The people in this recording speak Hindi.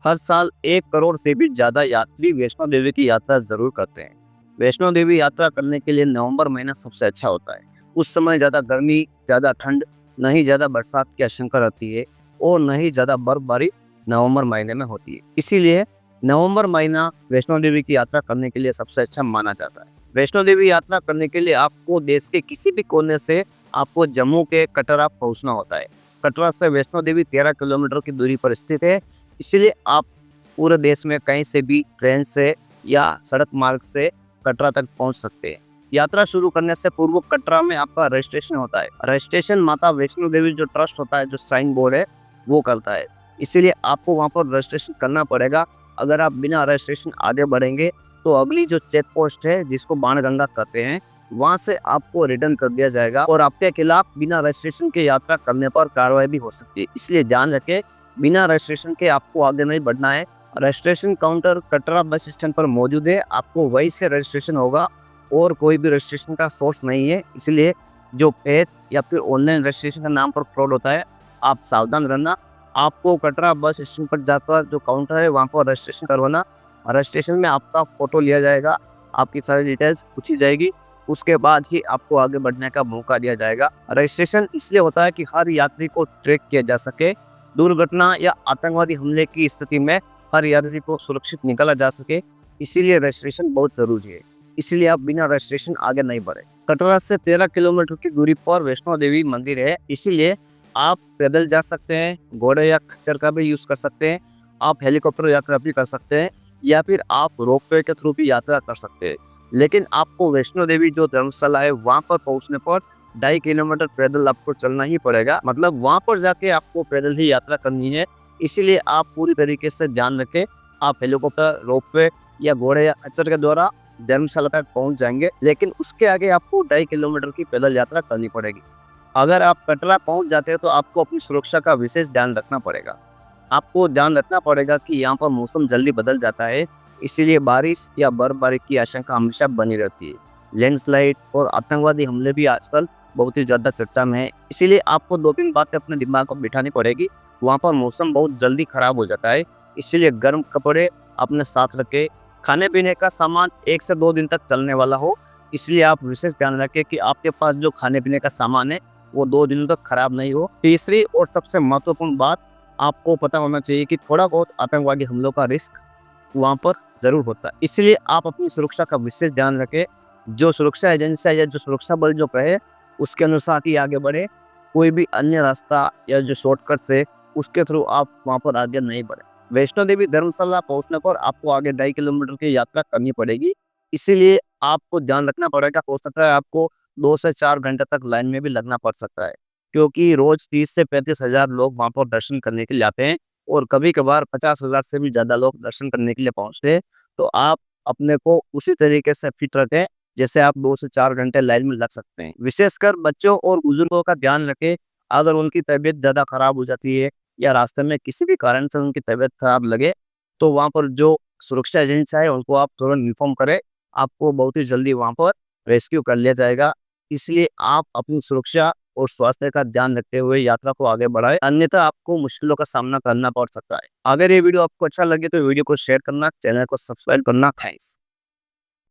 हर साल 1 करोड़ से भी ज़्यादा यात्री वैष्णो देवी की यात्रा ज़रूर करते हैं। वैष्णो देवी यात्रा करने के लिए नवंबर महीना सबसे अच्छा होता है। उस समय ज़्यादा गर्मी, ज़्यादा ठंड, न ही ज़्यादा बरसात की आशंका रहती है और न ही ज़्यादा बर्फबारी नवंबर महीने में होती है। इसीलिए नवंबर महीना वैष्णो देवी की यात्रा करने के लिए सबसे अच्छा माना जाता है। वैष्णो देवी यात्रा करने के लिए आपको देश के किसी भी कोने से आपको जम्मू के कटरा पहुंचना होता है। कटरा से वैष्णो देवी 13 किलोमीटर की दूरी पर स्थित है। इसलिए आप पूरे देश में कहीं से भी ट्रेन से या सड़क मार्ग से कटरा तक पहुंच सकते हैं। यात्रा शुरू करने से पूर्व कटरा में आपका रजिस्ट्रेशन होता है। रजिस्ट्रेशन माता वैष्णो देवी जो ट्रस्ट होता है, जो साइन बोर्ड है, वो करता है। इसीलिए आपको वहां पर रजिस्ट्रेशन करना पड़ेगा। अगर आप बिना रजिस्ट्रेशन आगे बढ़ेंगे तो अगली जो चेक पोस्ट है, जिसको बाणगंगा कहते हैं, वहां से आपको रिटर्न कर दिया जाएगा और आपके खिलाफ बिना रजिस्ट्रेशन के यात्रा करने पर कार्रवाई भी हो सकती है। इसलिए ध्यान रखें, बिना रजिस्ट्रेशन के आपको आगे नहीं बढ़ना है। Registration counter Katra bus stand पर मौजूद है। आपको वहीं से रजिस्ट्रेशन होगा और कोई भी रजिस्ट्रेशन का सोर्स नहीं है। इसलिए जो पेड या फिर ऑनलाइन रजिस्ट्रेशन के नाम पर फ्रॉड होता है, आप सावधान रहना। आपको कटरा बस स्टैंड पर जाकर जो काउंटर है वहाँ पर रजिस्ट्रेशन करवाना। रजिस्ट्रेशन में आपका फोटो लिया जाएगा, आपकी सारी डिटेल्स पूछी जाएगी, उसके बाद ही आपको आगे बढ़ने का मौका दिया जाएगा। रजिस्ट्रेशन इसलिए होता है कि हर यात्री को ट्रैक किया जा सके। दुर्घटना या आतंकवादी हमले की स्थिति में हर यात्री को सुरक्षित निकाला जा सके। इसीलिए रजिस्ट्रेशन बहुत जरूरी है। इसलिए आप बिना रजिस्ट्रेशन आगे नहीं बढ़े। कटरा से 13 किलोमीटर की दूरी पर वैष्णो देवी मंदिर है। इसीलिए आप पैदल जा सकते हैं, घोड़े या खच्चर का भी यूज कर सकते हैं, आप हेलीकॉप्टर यात्रा भी कर सकते हैं, या फिर आप रोपवे के थ्रू भी यात्रा कर सकते हैं। लेकिन आपको वैष्णो देवी जो धर्मशाला है वहां पर पहुंचने पर 2.5 किलोमीटर पैदल आपको चलना ही पड़ेगा। मतलब वहां पर जाके आपको पैदल ही यात्रा करनी है। इसीलिए आप पूरी तरीके से ध्यान रखें। आप हेलीकॉप्टर, रोपवे या घोड़े या खच्चर के द्वारा धर्मशाला तक पहुंच जाएंगे, लेकिन उसके आगे आपको 2.5 किलोमीटर की पैदल यात्रा करनी पड़ेगी। अगर आप कटरा पहुंच जाते हैं तो आपको अपनी सुरक्षा का विशेष ध्यान रखना पड़ेगा। आपको ध्यान रखना पड़ेगा कि यहाँ पर मौसम जल्दी बदल जाता है। इसीलिए बारिश या बर्फबारी की आशंका हमेशा बनी रहती है। लैंडस्लाइड और आतंकवादी हमले भी आजकल बहुत ही ज़्यादा चर्चा में है। इसीलिए आपको 2-3 बातें अपने दिमाग को बिठानी पड़ेगी। वहाँ पर मौसम बहुत जल्दी खराब हो जाता है। इसीलिए गर्म कपड़े अपने साथ रखें। खाने पीने का सामान 1 से 2 दिन तक चलने वाला हो। इसलिए आप विशेष ध्यान रखें कि आपके पास जो खाने पीने का सामान है वो 2 दिनों तक खराब नहीं हो। तीसरी और सबसे महत्वपूर्ण बात, आपको पता होना चाहिए कि थोड़ा बहुत आतंकवादी हमलों का रिस्क वहाँ पर ज़रूर होता है। इसलिए आप अपनी सुरक्षा का विशेष ध्यान रखें। जो सुरक्षा एजेंसियाँ या जो सुरक्षा बल जो कहे, उसके अनुसार ही आगे बढ़े। कोई भी अन्य रास्ता या जो शॉर्टकट है, उसके थ्रू आप वहाँ पर आगे नहीं बढ़े। वैष्णो देवी धर्मशाला पहुँचने पर आपको आगे 2.5 किलोमीटर की यात्रा करनी पड़ेगी। इसीलिए आपको ध्यान रखना पड़ेगा। हो सकता है आपको 2 से 4 घंटे तक लाइन में भी लगना पड़ सकता है, क्योंकि रोज 30 से 35 हजार लोग वहाँ पर दर्शन करने के लिए आते हैं और कभी कभार 50,000 से भी ज्यादा लोग दर्शन करने के लिए पहुंचते हैं। तो आप अपने को उसी तरीके से फिट रखें जैसे आप 2 से 4 घंटे लाइन में लग सकते हैं। विशेषकर बच्चों और बुजुर्गों का ध्यान रखें। अगर उनकी तबीयत ज्यादा खराब हो जाती है या रास्ते में किसी भी कारण से उनकी तबीयत खराब लगे, तो वहाँ पर जो सुरक्षा एजेंसी है उनको आप तुरंत इन्फॉर्म करें। आपको बहुत ही जल्दी वहाँ पर रेस्क्यू कर लिया जाएगा। इसलिए आप अपनी सुरक्षा और स्वास्थ्य का ध्यान रखते हुए यात्रा को आगे बढ़ाएं, अन्यथा आपको मुश्किलों का सामना करना पड़ सकता है। अगर ये वीडियो आपको अच्छा लगे तो वीडियो को शेयर करना, चैनल को सब्सक्राइब करना। थैंक्स।